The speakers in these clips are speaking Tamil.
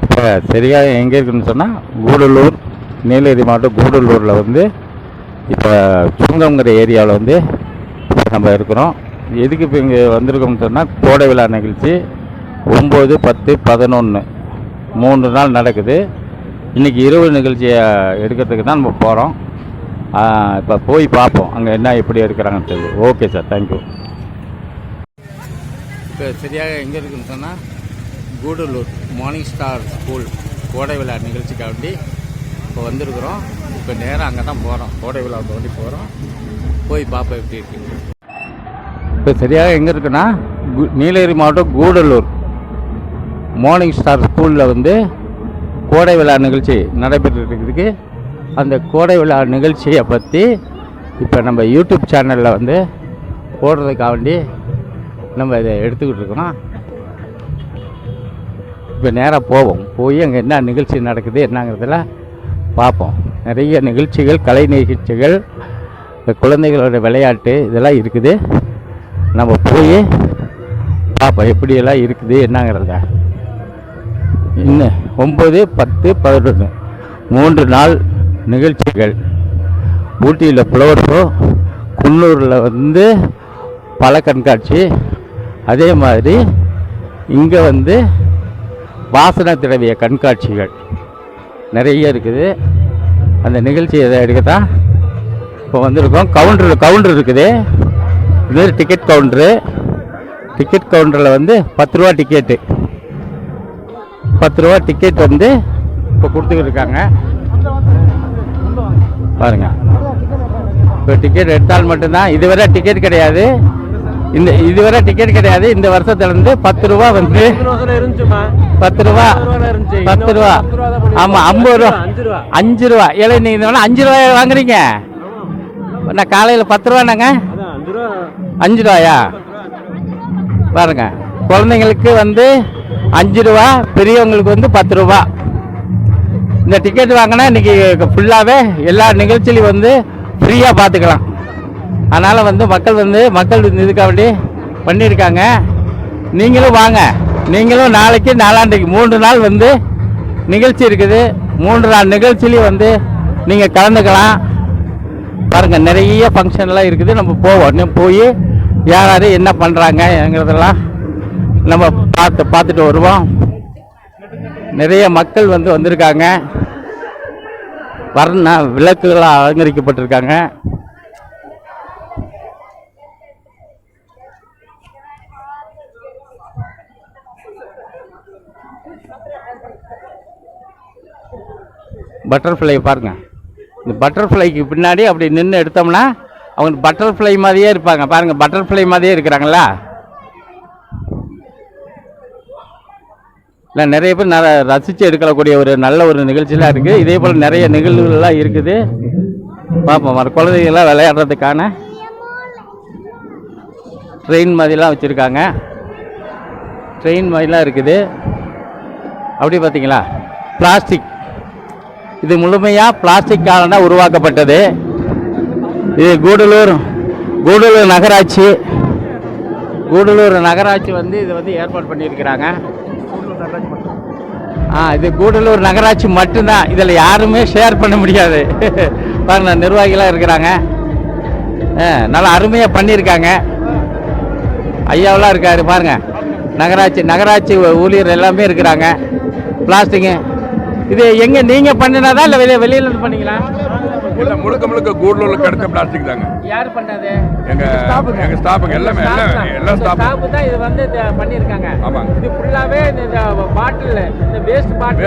இப்போ சரியாக எங்கே இருக்குன்னு சொன்னால் கூடலூர், நீலகிரி மாவட்டம் கூடலூரில் வந்து இப்போ சுங்கங்கிற ஏரியாவில் வந்து இப்போ நம்ம இருக்கிறோம். எதுக்கு இப்போ இங்கே வந்திருக்கோம்னு சொன்னால் கோடை விழா நிகழ்ச்சி 9, 10, 11 3 நாள் நடக்குது. இன்றைக்கி இரவு நிகழ்ச்சியை எடுக்கிறதுக்கு தான் நம்ம போகிறோம். இப்போ போய் பார்ப்போம் அங்கே என்ன எப்படி எடுக்கிறாங்கன்னு சொல்லி. Okay sir, thank you. இப்போ சரியாக எங்கே இருக்குன்னு சொன்னால் கூடலூர் மார்னிங் ஸ்டார் ஸ்கூல் கோடை விழா நிகழ்ச்சிக்காண்டி இப்போ வந்திருக்கிறோம். இப்போ நேராக அங்கே தான் போகிறோம், கோடை விழாவுக்கு வேண்டி போகிறோம். போய் பார்ப்போம் எப்படி இருக்குன்னு. இப்போ சரியாக எங்கே இருக்குன்னா நீலகிரி மாவட்டம் கூடலூர் மார்னிங் ஸ்டார் ஸ்கூலில் வந்து கோடை விழா நிகழ்ச்சி நடைபெற்றுருக்கு. அந்த கோடை விழா நிகழ்ச்சியை பற்றி இப்போ நம்ம யூடியூப் சேனலில் வந்து போடுறதுக்காக வேண்டி நம்ம இதை எடுத்துக்கிட்டு இருக்கோம். இப்போ நேராக போவோம், போய் அங்கே என்ன நிகழ்ச்சி நடக்குது என்னங்கிறதுல பார்ப்போம். நிறைய நிகழ்ச்சிகள், கலை நிகழ்ச்சிகள், குழந்தைகளோட விளையாட்டு இதெல்லாம் இருக்குது. நம்ம போய் பார்ப்போம் எப்படியெல்லாம் இருக்குது என்னங்கிறத. இன்னும் 9, 10, 11 3 நாள் நிகழ்ச்சிகள். ஊட்டியில் ஃப்ளவர் ஷோ, குன்னூரில் வந்து பல கண்காட்சி, அதே மாதிரி இங்கே வந்து வாசனை திரவிய கண்காட்சிகள் நிறைய இருக்குது. அந்த நிகழ்ச்சி எதை எடுக்கத்தான் இப்போ வந்திருக்கோம். கவுண்டர் இருக்குது. இது டிக்கெட் கவுண்டரு. டிக்கெட் கவுண்டரில் வந்து 10 ரூபா டிக்கெட்டு. 10 ரூபா டிக்கெட் வந்து இப்போ கொடுத்துக்கிட்டு இருக்காங்க பாருங்க. இப்போ டிக்கெட் எடுத்தால் மட்டும்தான். இதுவரை டிக்கெட் கிடையாது. இதுவரை டிக்கெட் கிடையாது. இந்த வருஷத்துலேருந்து 10 ரூபா வந்து 10 ரூபா 10 ரூபா. ஆமாம், 50 ரூபா 5 ரூபா. ஏழை நீங்கள் 5 ரூபாய் வாங்குறீங்க. நான் காலையில் 10 ரூபானாங்க. 5 ரூபாயா பாருங்க. குழந்தைங்களுக்கு வந்து 5 ரூபா, பெரியவங்களுக்கு வந்து 10 ரூபா. இந்த டிக்கெட் வாங்கினா இன்றைக்கி ஃபுல்லாகவே எல்லா நிகழ்ச்சியிலையும் வந்து ஃப்ரீயாக பார்த்துக்கலாம். அதனால் வந்து மக்கள் இதுக்காக வேண்டி பண்ணியிருக்காங்க. நீங்களும் வாங்க. நீங்களும் நாளைக்கு, நாளாண்டைக்கு 3 நாள் வந்து நிகழ்ச்சி இருக்குது. 3 நாள் நிகழ்ச்சியிலையும் வந்து நீங்கள் கலந்துக்கலாம். பாருங்கள், நிறைய ஃபங்க்ஷன்லாம் இருக்குது. நம்ம போவோம். போய் யார் என்ன பண்ணுறாங்கங்கிறதெல்லாம் நம்ம பார்த்துட்டு வருவோம். நிறைய மக்கள் வந்து வந்திருக்காங்க. விளக்குகளால் அலங்கரிக்கப்பட்டிருக்காங்க. பட்டர்ஃப்ளை பாருங்க. இந்த பட்டர்ஃப்ளைக்கு பின்னாடி அப்படி நின்று எடுத்தோம்னா அவங்க பட்டர்ஃப்ளை மாதிரியே இருப்பாங்க. பாருங்க, பட்டர்ஃப்ளை மாதிரியே இருக்கிறாங்களா? இல்லை, நிறைய பேர் ரசித்து எடுக்கக்கூடிய ஒரு நல்ல ஒரு நிகழ்ச்சியெலாம் இருக்குது. இதே போல் நிறைய நிகழ்வுகள்லாம் இருக்குது. பார்ப்போம். வர குழந்தைகள்லாம் விளையாடுறதுக்கான ட்ரெயின் மாதிரிலாம் வச்சுருக்காங்க. ட்ரெயின் மாதிரிலாம் இருக்குது. அப்படி பார்த்தீங்களா? பிளாஸ்டிக், இது முழுமையாக பிளாஸ்டிக்கால தான் உருவாக்கப்பட்டது. இது கூடலூர் நகராட்சி. கூடலூர் நகராட்சி வந்து இது வந்து ஏற்பாடு பண்ணியிருக்கிறாங்க. இது கூடலூர் நகராட்சி மட்டும்தான். இதில் யாருமே ஷேர் பண்ண முடியாது. பாருங்க, நிர்வாகிகளாக இருக்கிறாங்க. நல்லா அருமையாக பண்ணியிருக்காங்க. ஐயாவெல்லாம் இருக்காரு பாருங்க. நகராட்சி ஊழியர் எல்லாமே இருக்கிறாங்க. பிளாஸ்டிக்கு இது எங்கே நீங்கள் பண்ணினதா இல்லை வெளியில இருந்து பண்ணீங்களா? இல்ல, முழுக்க கூடலூர்ல கிடைச்ச பிளாஸ்டிக் தாங்க. யார் பண்ணது? எங்க ஸ்டாஃபுங்க எல்லாமே எல்லா ஸ்டாஃப் தான் இது வந்து பண்ணிருக்காங்க. ஆமாங்க. இது ஃபுல்லாவே இந்த பாட்டில், இந்த வேஸ்ட் பாட்டில்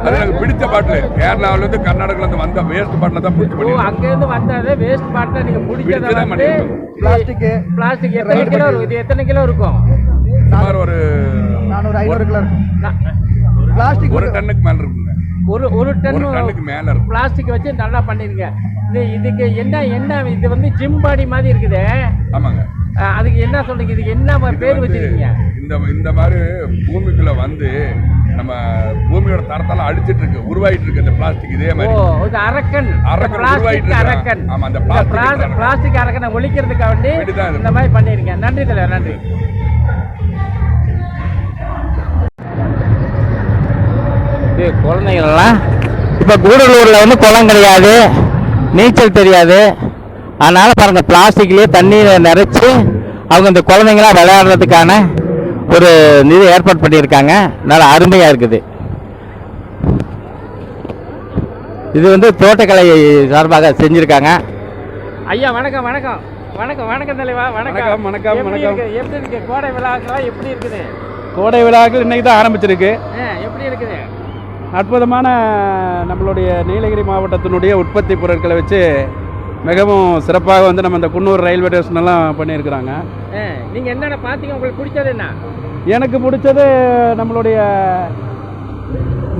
அது எனக்கு பிடிச்ச பாட்டில். கேரளாவுல இருந்து கர்நாடகால இருந்து வந்த வேஸ்ட் பாட்டில் தான் பிடிச்சி பண்ணி. அங்க இருந்து வந்தது வேஸ்ட் பாட்டில் நீங்க பிடிச்சத வந்து பிளாஸ்டிக் எத்தனை கிலோ இருக்கும்? இது எத்தனை கிலோ இருக்கும்? சுமார் ஒரு 400-500 கிலோ இருக்கும். பிளாஸ்டிக் 1 டன்னுக்கு மேல இருக்குங்க. ஒரு டன்னுக்கு மேல இருக்கும். பிளாஸ்டிக் வச்சு நல்லா பண்ணிருங்க. இதுக்கு என்ன இது வந்து ஜிம் பாடி மாதிரி இருக்குது. ஆமாங்க. அதுக்கு என்ன சொல்றீங்க? இதுக்கு என்ன பேர் வச்சிருக்கீங்க? இந்த மாதிரி பூமிக்குள்ள வந்து நம்ம பூமியோட தரத்தால அடிச்சிட்டு இருக்கு, உருவாயிட்டு இருக்கு இந்த பிளாஸ்டிக். இதே மாதிரி இது அரக்கன் உருவாயிட்டு இருக்கு. ஆமா, அந்த பிளாஸ்டிக் அரக்கனை ஒழிக்கிறதுக்காக வேண்டி இந்த மாதிரி பண்ணிருக்கேன். நன்றி தலைவர், நன்றி. குழந்தைங்கள்லாம் இப்போ கூடலூரில் வந்து குளம் கிடையாது, நீச்சல் தெரியாது. அதனால் பாருங்கள், பிளாஸ்டிக்லேயே தண்ணீரை நிறைச்சி அவங்க இந்த குழந்தைங்களாம் விளையாடுறதுக்கான ஒரு இது ஏற்பாடு பண்ணியிருக்காங்க. நல்லா அருமையாக இருக்குது. இது வந்து தோட்டக்கலை சார்பாக செஞ்சுருக்காங்க. ஐயா வணக்கம். வணக்கம் வணக்கம் வணக்கம் தலைவா. வணக்கம் வணக்கம் வணக்கம். எப்படி இருக்கு கோடை விழாக்கெல்லாம்? எப்படி இருக்குது கோடை விழாக்கள் இன்னைக்கு தான் ஆரம்பிச்சிருக்கு. எப்படி இருக்குது? அற்புதமான நம்மளுடைய நீலகிரி மாவட்டத்தினுடைய உற்பத்தி பொருட்களை வச்சு மிகவும் சிறப்பாக வந்து நம்ம இந்த குன்னூர் ரயில்வே ஸ்டேஷன் எல்லாம் பண்ணியிருக்கிறாங்க. நீங்கள் என்னென்ன பார்த்தீங்க? உங்களுக்கு பிடிச்சது என்ன? எனக்கு பிடிச்சது நம்மளுடைய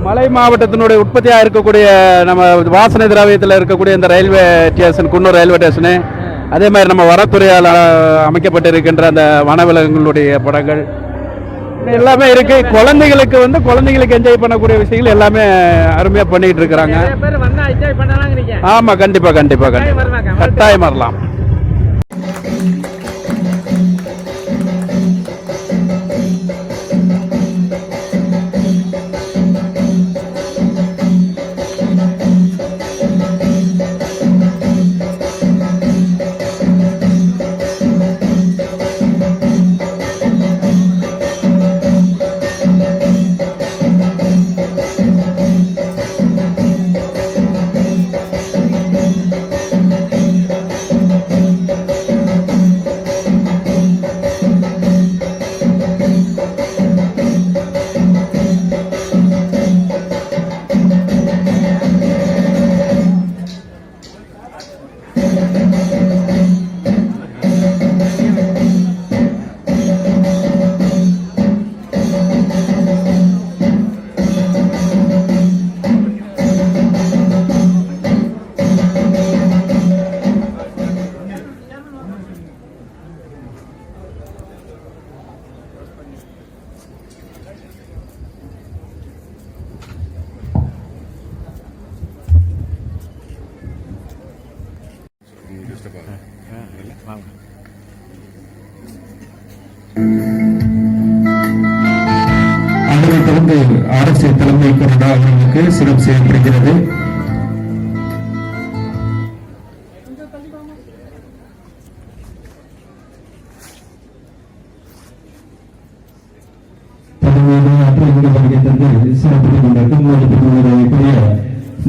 மலை மாவட்டத்தினுடைய உற்பத்தியாக இருக்கக்கூடிய நம்ம வாசனை திராவியத்தில் இருக்கக்கூடிய இந்த railway station, Coonoor railway station, அதே மாதிரி நம்ம வனத்துறையால் அமைக்கப்பட்டிருக்கின்ற அந்த வனவிலங்குகளுடைய படங்கள் எல்லாமே இருக்கு. குழந்தைகளுக்கு வந்து குழந்தைகளுக்கு என்ஜாய் பண்ணக்கூடிய விஷயங்கள் எல்லாமே அருமையாக பண்ணிட்டு இருக்கிறாங்க. ஆமா, கண்டிப்பா கண்டிப்பா கண்டிப்பா கட்டாயம் வரலாம். அதனைத் தொடர்ந்து அரசு தலைமை கொறடா அவர்களுக்கு சிறப்பு செய்யப்படுகிறது.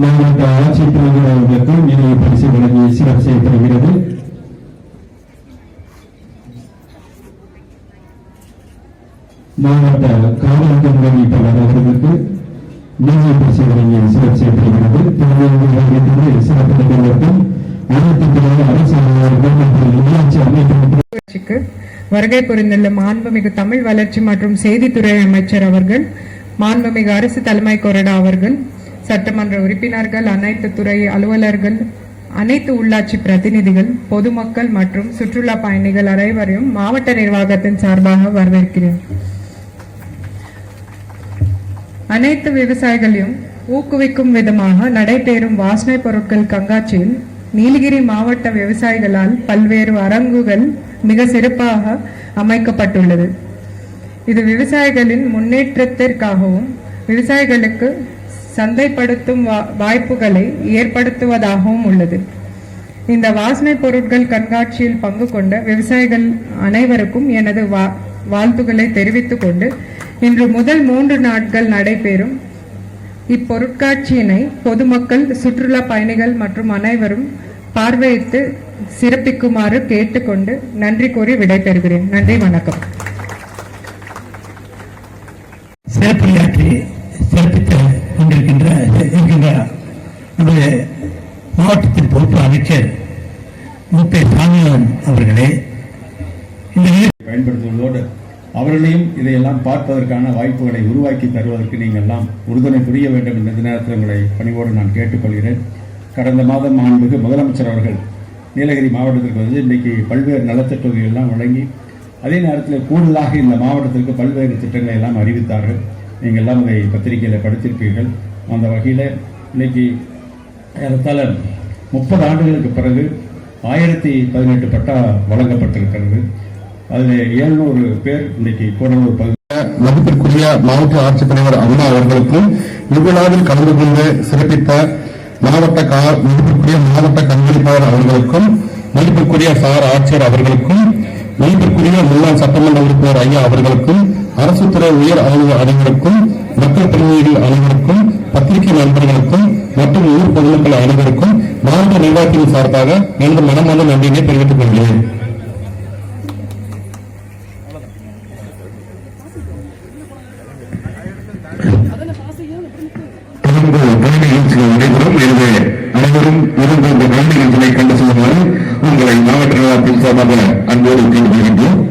மாவட்ட ஆட்சித்தலைவர் அவர்களுக்கு நினைவு பரிசு வழங்கி சிறப்பு செய்யப்படுகிறது. மாவட்ட காவல் கண்காணிப்பாளர் அவர்களுக்கு நினைவு பரிசு வழங்கி சிறப்பு செய்யப்படுகிறது. சிறப்பு நிகழ்வுக்கும் அனைத்து துறை அரசு அலுவலர்கள் மற்றும் உள்ளாட்சி அமைப்பு வருகை புரிந்துள்ள மாண்புமிகு தமிழ் வளர்ச்சி மற்றும் செய்தித்துறை அமைச்சர் அவர்கள், மாண்புமிகு அரசு தலைமை கொறடா அவர்கள், சட்டமன்ற உறுப்பினர்கள், அனைத்து துறை அலுவலர்கள், அனைத்து உள்ளாட்சி பிரதிநிதிகள், பொதுமக்கள் மற்றும் சுற்றுலா பயணிகள் அனைவரையும் மாவட்ட நிர்வாகத்தின் சார்பாக வரவேற்கிறேன். அனைத்து விவசாயிகளையும் ஊக்குவிக்கும் விதமாக நடைபெறும் வாசனை பொருட்கள் கண்காட்சியில் நீலகிரி மாவட்ட விவசாயிகளால் பல்வேறு அரங்குகள் மிக சிறப்பாக அமைக்கப்பட்டுள்ளது. இது விவசாயிகளின் முன்னேற்றத்திற்காகவும் விவசாயிகளுக்கு சந்தைப்படுத்தும் வாய்ப்புகளை ஏற்படுத்துவதாகவும் உள்ளது. இந்த வாசனை பொருட்கள் கண்காட்சியில் பங்கு கொண்ட விவசாயிகள் அனைவருக்கும் எனது வாழ்த்துக்களை தெரிவித்துக் கொண்டு, இன்று முதல் 3 நாட்கள் நடைபெறும் இப்பொருட்காட்சியினை பொதுமக்கள், சுற்றுலா பயணிகள் மற்றும் அனைவரும் பார்வையிட்டு சிறப்பிக்குமாறு கேட்டுக்கொண்டு நன்றி கூறி விடைபெறுகிறேன். நன்றி, வணக்கம். சிறப்புரையாற்றி சிறப்பித்து கொண்டிருக்கின்ற நம்முடைய மாவட்டத்தின் பொறுப்பு அமைச்சர் முப்பே சாமியாளன் அவர்களே, இந்த பயன்படுத்துவதோடு அவர்களையும் இதையெல்லாம் பார்ப்பதற்கான வாய்ப்புகளை உருவாக்கி தருவதற்கு நீங்கள் எல்லாம் உறுதுணை புரிய வேண்டும் என்ற நேரத்தில் உங்களை பணிவோடு நான் கேட்டுக்கொள்கிறேன். கடந்த மாதம் மாண்புமிகு முதலமைச்சர் அவர்கள் நீலகிரி மாவட்டத்திற்கு வந்து இன்றைக்கு பல்வேறு நலத்திட்டங்கள் எல்லாம் வழங்கி, அதே நேரத்தில் கூடுதலாக இந்த மாவட்டத்திற்கு பல்வேறு திட்டங்களை எல்லாம் அறிவித்தார்கள். நீங்கள் எல்லாம் அதை பத்திரிகையில் படித்திருப்பீர்கள். அந்த வகையில் இன்னைக்கு ஏறத்தாழ 30 ஆண்டுகளுக்கு பிறகு 1018 பட்டா வழங்கப்பட்டிருக்கிறது. அதில் 700 பேர் இன்றைக்கு கூடலூர் பகுதியில் மதிப்பிற்குரிய மாவட்ட ஆட்சித்தலைவர் அண்ணா அவர்களுக்கும் இவ்விழாவில் கலந்து கொண்டு சிறப்பித்த மதிப்பிற்குரிய மாவட்ட கண்காணிப்பாளர் அவர்களுக்கும், மதிப்பிற்குரிய சார் ஆட்சியர் அவர்களுக்கும், மதிப்பிற்குரிய முன்னாள் சட்டமன்ற உறுப்பினர் ஐயா அவர்களுக்கும், அரசு துறை உயர் அதிகாரிகளுக்கும், மக்கள் பிரதிநிதிகள் அனைவருக்கும், பத்திரிகை நண்பர்களுக்கும் மற்றும் ஊர் பொதுமக்கள் அனைவருக்கும் மாவட்ட நிர்வாகத்தின் சார்பாக எனது மனமார்ந்த நன்றியை தெரிவித்துக் கொள்கிறேன். நடைபெறும். எனவே அனைவரும் இருந்து இந்த கல்வி நிகழ்ச்சியை கண்டு செல்லுமாறு உங்களை மாவட்ட நிர்வாகத்தின் சார்பாக அன்போடு கேட்டுக்கொள்கின்றோம்.